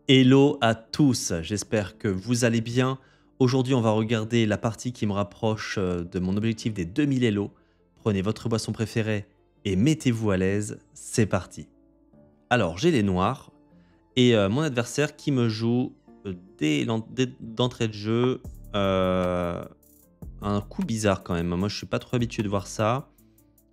Hello à tous, j'espère que vous allez bien. Aujourd'hui, on va regarder la partie qui me rapproche de mon objectif des 2000 Hello. Prenez votre boisson préférée et mettez-vous à l'aise, c'est parti. Alors, j'ai les noirs et mon adversaire qui me joue dès d'entrée de jeu euh, un coup bizarre quand même. Moi, je suis pas trop habitué de voir ça.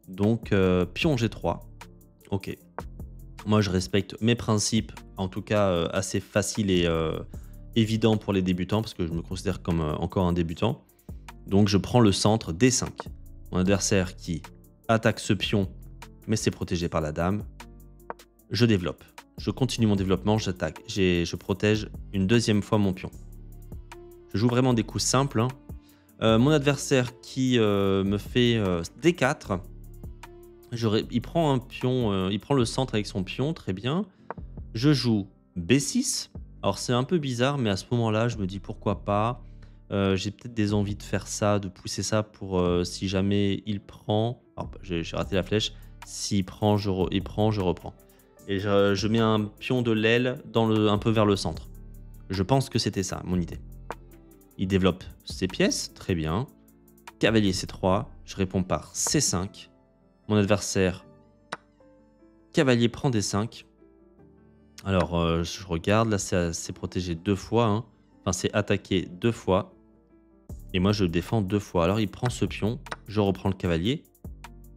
Donc, pion G3. Ok. Moi, je respecte mes principes, en tout cas assez faciles et évidents pour les débutants, parce que je me considère comme encore un débutant. Donc, je prends le centre D5. Mon adversaire qui attaque ce pion, mais c'est protégé par la dame. Je développe. Je continue mon développement, j'attaque. Je protège une deuxième fois mon pion. Je joue vraiment des coups simples, hein. Mon adversaire qui me fait D4. Il prend un pion, il prend le centre avec son pion, très bien. Je joue B6. Alors c'est un peu bizarre, mais à ce moment-là, je me dis pourquoi pas. J'ai peut-être des envies de faire ça, de pousser ça pour si jamais il prend. Alors j'ai raté la flèche. S'il prend, il prend, je reprends. Et je mets un pion de l'aile un peu vers le centre. Je pense que c'était ça, mon idée. Il développe ses pièces, très bien. Cavalier C3, je réponds par C5. Mon adversaire, cavalier prend D5. Alors, je regarde, là, c'est protégé 2 fois, hein. Enfin, c'est attaqué 2 fois. Et moi, je défends 2 fois. Alors, il prend ce pion, je reprends le cavalier.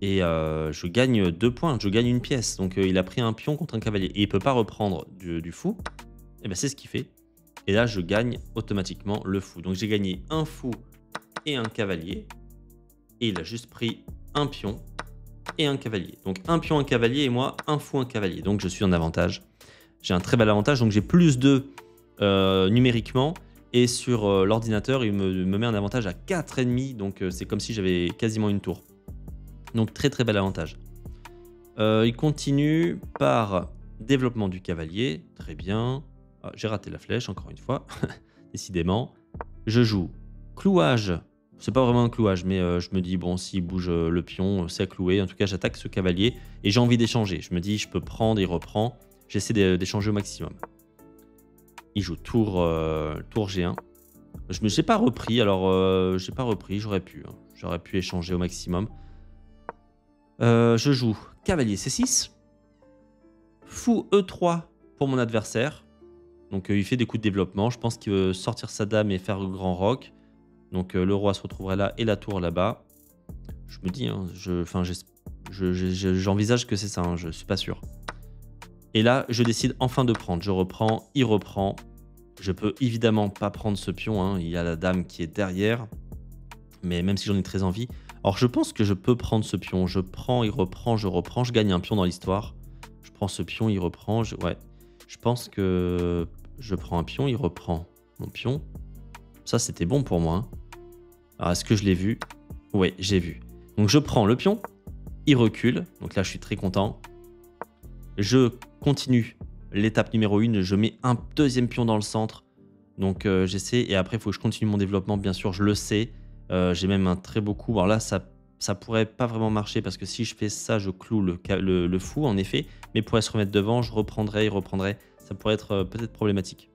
Et je gagne 2 points, je gagne une pièce. Donc, il a pris un pion contre un cavalier. Et il peut pas reprendre du fou. Et ben, c'est ce qu'il fait. Et là, je gagne automatiquement le fou. Donc, j'ai gagné un fou et un cavalier. Et il a juste pris un pion et un cavalier. Donc, un pion, un cavalier, et moi, un fou, un cavalier. Donc, je suis en avantage. J'ai un très bel avantage, donc j'ai plus 2 numériquement. Et sur l'ordinateur, il me met un avantage à 4,5. Donc c'est comme si j'avais quasiment une tour. Donc très très bel avantage. Il continue par développement du cavalier. Très bien. Ah, j'ai raté la flèche, encore une fois. Décidément. Je joue clouage. C'est pas vraiment un clouage, mais je me dis, bon, s'il bouge le pion, c'est à clouer. En tout cas, j'attaque ce cavalier et j'ai envie d'échanger. Je me dis, je peux prendre, il reprend. J'essaie d'échanger au maximum. Il joue tour G1. Je n'ai pas repris, alors j'ai pas repris, j'aurais pu. Hein. J'aurais pu échanger au maximum. Je joue cavalier C6. Fou E3 pour mon adversaire. Donc il fait des coups de développement. Je pense qu'il veut sortir sa dame et faire le grand roc. Donc le roi se retrouverait là et la tour là-bas. Je me dis, hein, j'envisage que c'est ça, hein, je suis pas sûr. Et là, je décide enfin de prendre. Je reprends, il reprend. Je peux évidemment pas prendre ce pion, hein. Il y a la dame qui est derrière. Mais même si j'en ai très envie. Alors je pense que je peux prendre ce pion. Je prends, il reprend, je reprends. Je gagne un pion dans l'histoire. Je prends ce pion, il reprend. Ouais. Je pense que je prends un pion, il reprend mon pion. Ça, c'était bon pour moi, hein. Alors est-ce que je l'ai vu? Oui, j'ai vu. Donc je prends le pion. Il recule. Donc là, je suis très content. Je continue l'étape numéro 1, je mets un deuxième pion dans le centre. Donc j'essaie, et après il faut que je continue mon développement, bien sûr, je le sais. J'ai même un très beau coup. Alors là, ça pourrait pas vraiment marcher parce que si je fais ça, je cloue le fou, en effet. Mais pour se remettre devant, je reprendrai, il reprendrait. Ça pourrait être peut-être problématique.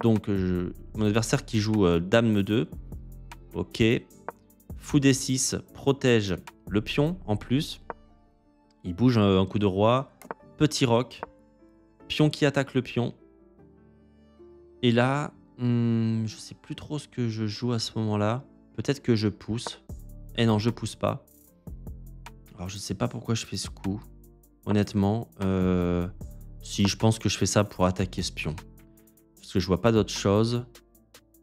Donc mon adversaire qui joue dame 2. Ok. Fou D6 protège le pion en plus. Il bouge un coup de roi. Petit roc. Pion qui attaque le pion. Et là, je sais plus trop ce que je joue à ce moment-là. Peut-être que je pousse. Eh non, je pousse pas. Alors, je sais pas pourquoi je fais ce coup. Honnêtement, si je pense que je fais ça pour attaquer ce pion. Parce que je vois pas d'autre chose.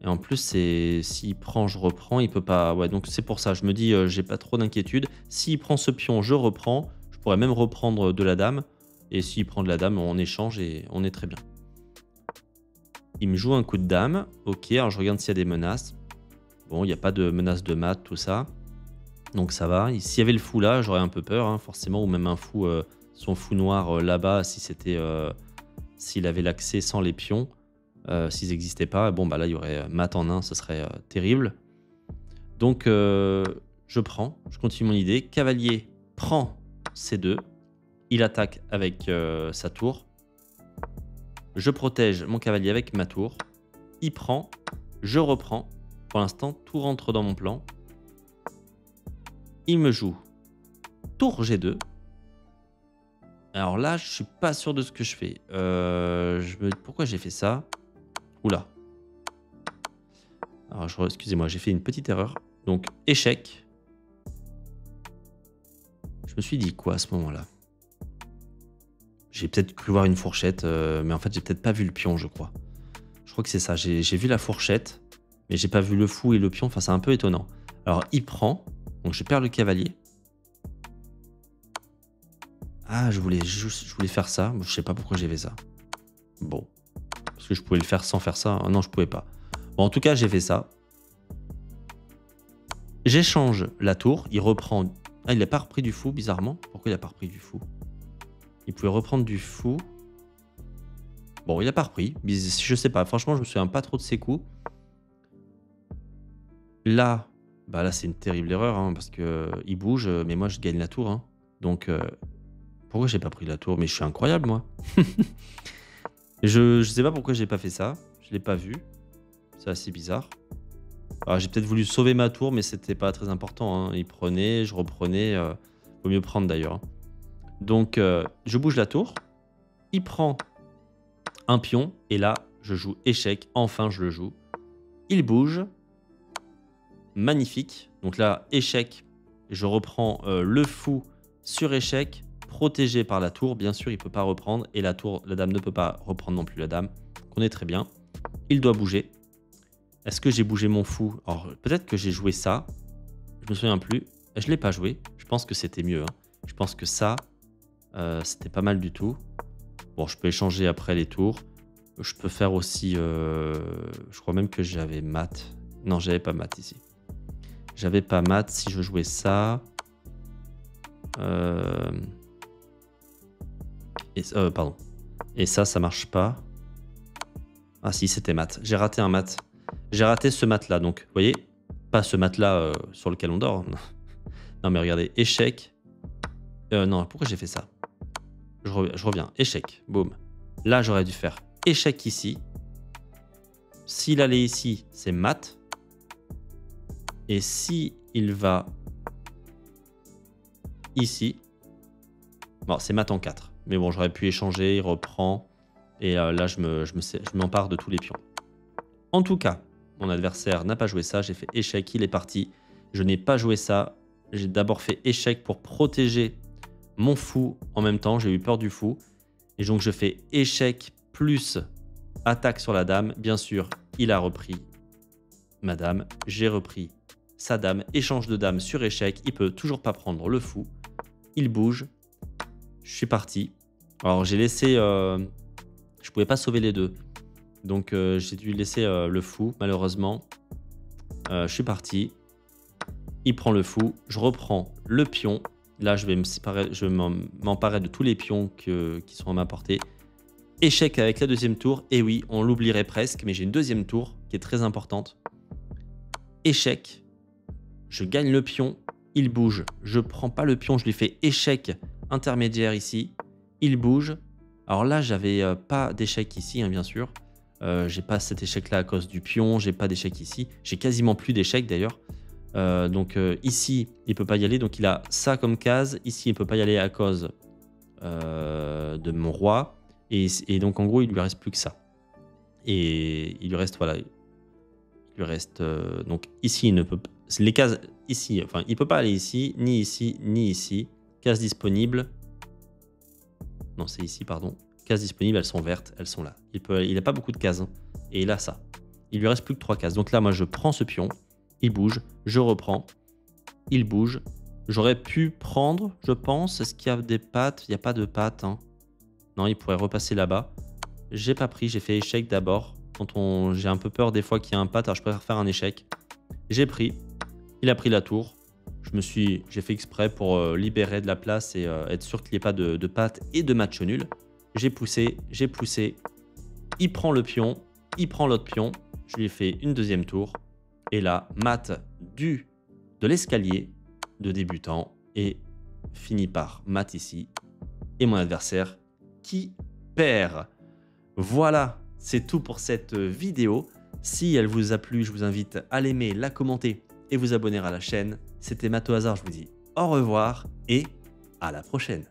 Et en plus, s'il prend, je reprends. Il peut pas. Ouais, donc c'est pour ça. Je me dis, j'ai pas trop d'inquiétude. S'il prend ce pion, je reprends. Je pourrais même reprendre de la dame. Et s'il prend de la dame, on échange et on est très bien. Il me joue un coup de dame. Ok, alors je regarde s'il y a des menaces. Bon, il n'y a pas de menace de mat, tout ça. Donc ça va. S'il y avait le fou là, j'aurais un peu peur, hein, forcément. Ou même un fou, son fou noir là-bas, s'il avait l'accès sans les pions. S'ils n'existaient pas, bon, bah là, il y aurait mat en 1, ce serait terrible. Donc, je prends. Je continue mon idée. Cavalier prend C2. Il attaque avec sa tour. Je protège mon cavalier avec ma tour. Il prend, je reprends. Pour l'instant, tout rentre dans mon plan. Il me joue tour G2. Alors là, je suis pas sûr de ce que je fais. Pourquoi j'ai fait ça? Oula. Alors, excusez-moi, j'ai fait une petite erreur. Donc, échec. Je me suis dit quoi à ce moment-là? J'ai peut-être cru voir une fourchette, mais en fait, j'ai peut-être pas vu le pion, je crois. Je crois que c'est ça. J'ai vu la fourchette, mais j'ai pas vu le fou et le pion. Enfin, c'est un peu étonnant. Alors, il prend. Donc, je perds le cavalier. Ah, je voulais faire ça. Je sais pas pourquoi j'ai fait ça. Bon. Parce que je pouvais le faire sans faire ça. Non, je pouvais pas. Bon, en tout cas, j'ai fait ça. J'échange la tour. Il reprend... Ah, il n'a pas repris du fou, bizarrement. Pourquoi il n'a pas repris du fou? Il pouvait reprendre du fou. Bon, il n'a pas repris. Je sais pas. Franchement, je me souviens pas trop de ses coups. Là, bah là, c'est une terrible erreur. Hein, parce qu'il bouge, mais moi, je gagne la tour. Hein. Donc... Pourquoi j'ai pas pris la tour? Mais je suis incroyable, moi. Je sais pas pourquoi j'ai pas fait ça. Je l'ai pas vu. C'est assez bizarre. Alors, j'ai peut-être voulu sauver ma tour, mais c'était pas très important. Hein. Il prenait, je reprenais. Vaut mieux prendre d'ailleurs. Hein. Donc, je bouge la tour. Il prend un pion. Et là, je joue échec. Enfin, je le joue. Il bouge. Magnifique. Donc là, échec. Je reprends le fou sur échec. Protégé par la tour, bien sûr, il ne peut pas reprendre. Et la tour, la dame ne peut pas reprendre non plus la dame. On est très bien. Il doit bouger. Est-ce que j'ai bougé mon fou? Alors, peut-être que j'ai joué ça. Je me souviens plus. Je ne l'ai pas joué. Je pense que c'était mieux. Hein. Je pense que ça, c'était pas mal du tout. Bon, je peux échanger après les tours. Je peux faire aussi... je crois même que j'avais mat. Non, j'avais pas mat ici. J'avais pas mat. Si je jouais ça... pardon. Et ça marche pas. Ah si, c'était mat. J'ai raté un mat. J'ai raté ce mat-là, donc, vous voyez? Pas ce mat-là sur lequel on dort. Non, mais regardez, échec. Non, pourquoi j'ai fait ça? Je reviens. Échec. Boum. Là, j'aurais dû faire échec ici. S'il allait ici, c'est mat. Et si il va ici... Bon, c'est mat en 4. Mais bon, j'aurais pu échanger, il reprend. Et là, je m'empare de tous les pions. En tout cas, mon adversaire n'a pas joué ça. J'ai fait échec, il est parti. Je n'ai pas joué ça. J'ai d'abord fait échec pour protéger mon fou en même temps. J'ai eu peur du fou. Et donc, je fais échec plus attaque sur la dame. Bien sûr, il a repris ma dame. J'ai repris sa dame. Échange de dame sur échec. Il peut toujours pas prendre le fou. Il bouge. Je suis parti. Alors, j'ai laissé... je pouvais pas sauver les deux. Donc, j'ai dû laisser le fou, malheureusement. Je suis parti. Il prend le fou. Je reprends le pion. Là, je vais m'emparer de tous les pions qui sont à ma portée. Échec avec la deuxième tour. Et oui, on l'oublierait presque, mais j'ai une deuxième tour qui est très importante. Échec. Je gagne le pion. Il bouge. Je prends pas le pion. Je lui fais échec intermédiaire ici. Il bouge. Alors là, j'avais pas d'échec ici, hein, bien sûr. J'ai pas cet échec-là à cause du pion. J'ai pas d'échec ici. J'ai quasiment plus d'échec d'ailleurs. Donc ici, il peut pas y aller. Donc il a ça comme case. Ici, il peut pas y aller à cause de mon roi. Et donc en gros, il lui reste plus que ça. Et il lui reste, voilà. Il lui reste... donc ici, il ne peut pas... Les cases ici, enfin, il peut pas aller ici, ni ici, ni ici. Cases disponibles. Non, c'est ici, pardon. Cases disponibles, elles sont vertes, elles sont là. Il n'a pas beaucoup de cases. Hein. Et il a ça. Il lui reste plus que 3 cases. Donc là, moi, je prends ce pion. Il bouge. Je reprends. Il bouge. J'aurais pu prendre, je pense. Est-ce qu'il y a des pattes? Il n'y a pas de pattes. Hein. Non, il pourrait repasser là-bas. J'ai pas pris. J'ai fait échec d'abord. J'ai un peu peur des fois qu'il y a un patte. Alors, je préfère faire un échec. J'ai pris. Il a pris la tour. J'ai fait exprès pour libérer de la place et être sûr qu'il n'y ait pas de pattes et de match nul. J'ai poussé. Il prend le pion. Il prend l'autre pion. Je lui ai fait une deuxième tour. Et là, mat de l'escalier de débutant et finit par mat ici. Et mon adversaire qui perd. Voilà, c'est tout pour cette vidéo. Si elle vous a plu, je vous invite à l'aimer, la commenter et vous abonner à la chaîne. C'était Matt au hasard, je vous dis au revoir et à la prochaine.